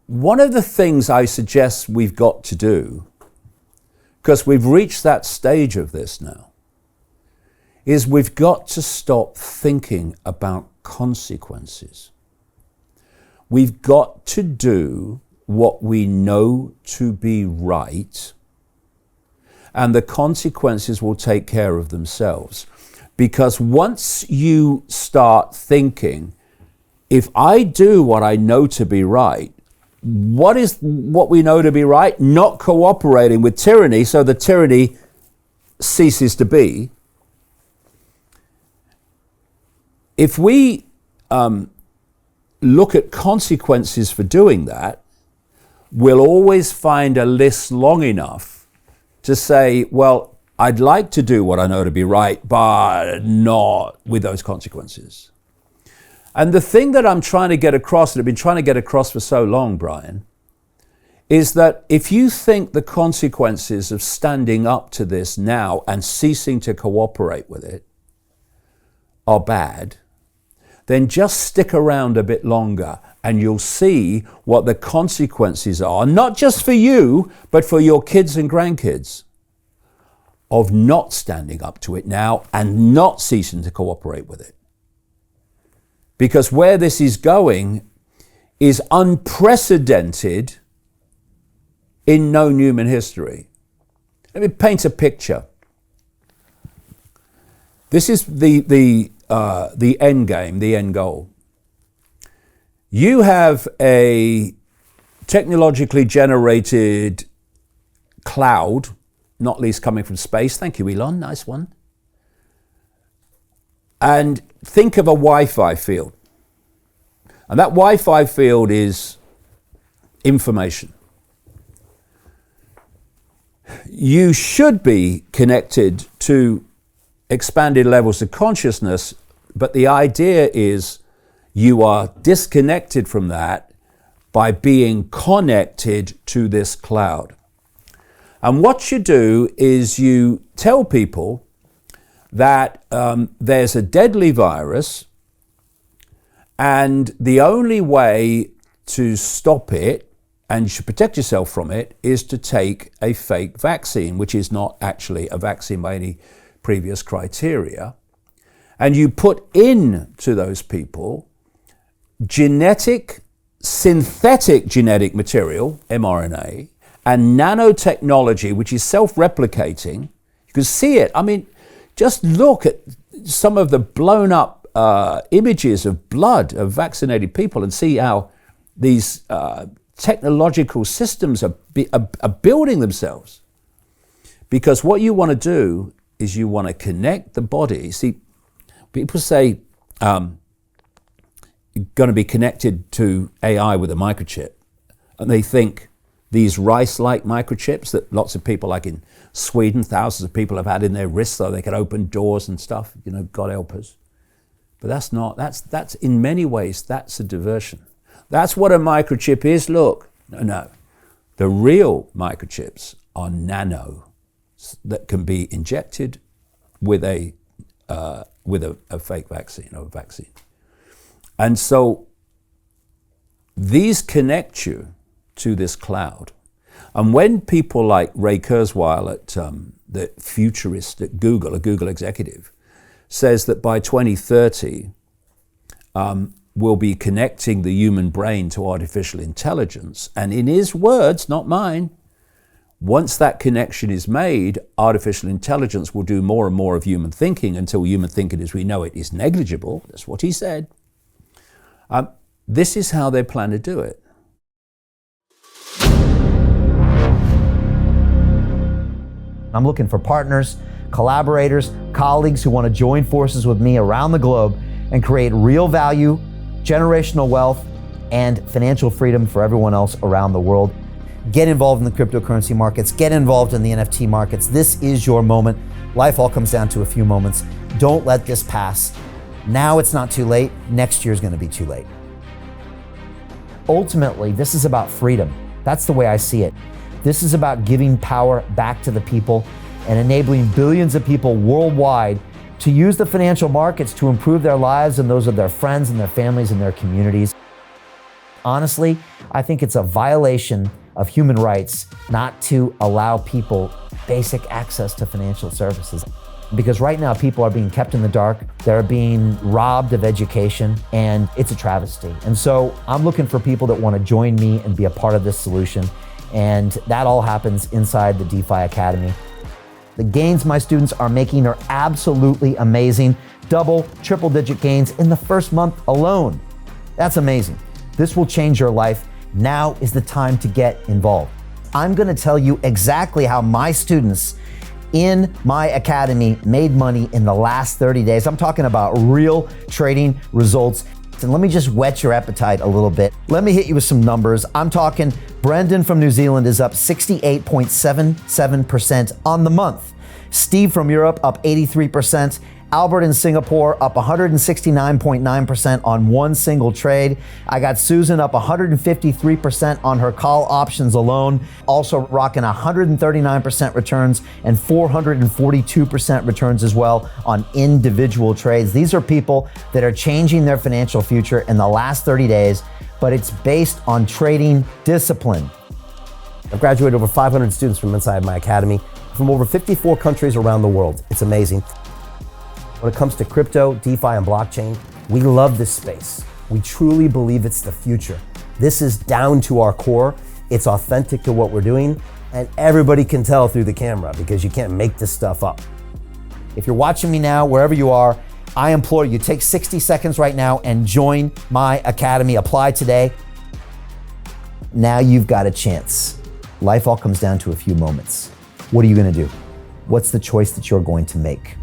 One of the things I suggest we've got to do, because we've reached that stage of this now, is we've got to stop thinking about consequences. We've got to do what we know to be right, and the consequences will take care of themselves. Because once you start thinking, if I do what I know to be right, what is what we know to be right? Not cooperating with tyranny, so the tyranny ceases to be. If we look at consequences for doing that, we'll always find a list long enough to say, well, I'd like to do what I know to be right, but not with those consequences. And the thing that I'm trying to get across, that I've been trying to get across for so long, Brian, is that if you think the consequences of standing up to this now and ceasing to cooperate with it are bad, then just stick around a bit longer and you'll see what the consequences are, not just for you, but for your kids and grandkids, of not standing up to it now and not ceasing to cooperate with it. Because where this is going is unprecedented in known human history. Let me paint a picture. This is the end game, the end goal. You have a technologically generated cloud, not least coming from space. Thank you, Elon. Nice one. And think of a Wi-Fi field. And that Wi-Fi field is information. You should be connected to expanded levels of consciousness, but the idea is you are disconnected from that by being connected to this cloud. And what you do is you tell people that there's a deadly virus, and the only way to stop it, and you should protect yourself from it, is to take a fake vaccine, which is not actually a vaccine by any previous criteria. And you put into those people synthetic genetic material, mRNA, and nanotechnology, which is self-replicating. You can see it. I mean, just look at some of the blown up images of blood of vaccinated people and see how these technological systems are building themselves. Because what you want to do is you want to connect the body. See, people say you're going to be connected to AI with a microchip, and they think these rice-like microchips that lots of people, like in Sweden, thousands of people have had in their wrists so they can open doors and stuff, you know, God help us. But that's in many ways, that's a diversion. That's what a microchip is. Look, no. The real microchips are nano that can be injected with a fake vaccine or a vaccine. And so these connect you to this cloud. And when people like Ray Kurzweil, the futurist at Google, a Google executive, says that by 2030, we'll be connecting the human brain to artificial intelligence. And in his words, not mine, once that connection is made, artificial intelligence will do more and more of human thinking until human thinking as we know it is negligible. That's what he said. This is how they plan to do it. I'm looking for partners, collaborators, colleagues who want to join forces with me around the globe and create real value, generational wealth, and financial freedom for everyone else around the world. Get involved in the cryptocurrency markets, get involved in the NFT markets. This is your moment. Life all comes down to a few moments. Don't let this pass. Now it's not too late. Next year's going to be too late. Ultimately, this is about freedom. That's the way I see it. This is about giving power back to the people and enabling billions of people worldwide to use the financial markets to improve their lives and those of their friends and their families and their communities. Honestly, I think it's a violation of human rights not to allow people basic access to financial services. Because right now people are being kept in the dark, they're being robbed of education, and it's a travesty. And so I'm looking for people that want to join me and be a part of this solution. And that all happens inside the DeFi Academy. The gains my students are making are absolutely amazing. Double, triple digit gains in the first month alone. That's amazing. This will change your life. Now is the time to get involved. I'm gonna tell you exactly how my students in my academy made money in the last 30 days. I'm talking about real trading results. And let me just whet your appetite a little bit. Let me hit you with some numbers. I'm talking Brendan from New Zealand is up 68.77% on the month. Steve from Europe up 83%. Albert in Singapore up 169.9% on one single trade. I got Susan up 153% on her call options alone, also rocking 139% returns and 442% returns as well on individual trades. These are people that are changing their financial future in the last 30 days, but it's based on trading discipline. I've graduated over 500 students from inside my academy from over 54 countries around the world. It's amazing. When it comes to crypto, DeFi, and blockchain, we love this space. We truly believe it's the future. This is down to our core. It's authentic to what we're doing, and everybody can tell through the camera because you can't make this stuff up. If you're watching me now, wherever you are, I implore you, take 60 seconds right now and join my academy. Apply today. Now you've got a chance. Life all comes down to a few moments. What are you gonna do? What's the choice that you're going to make?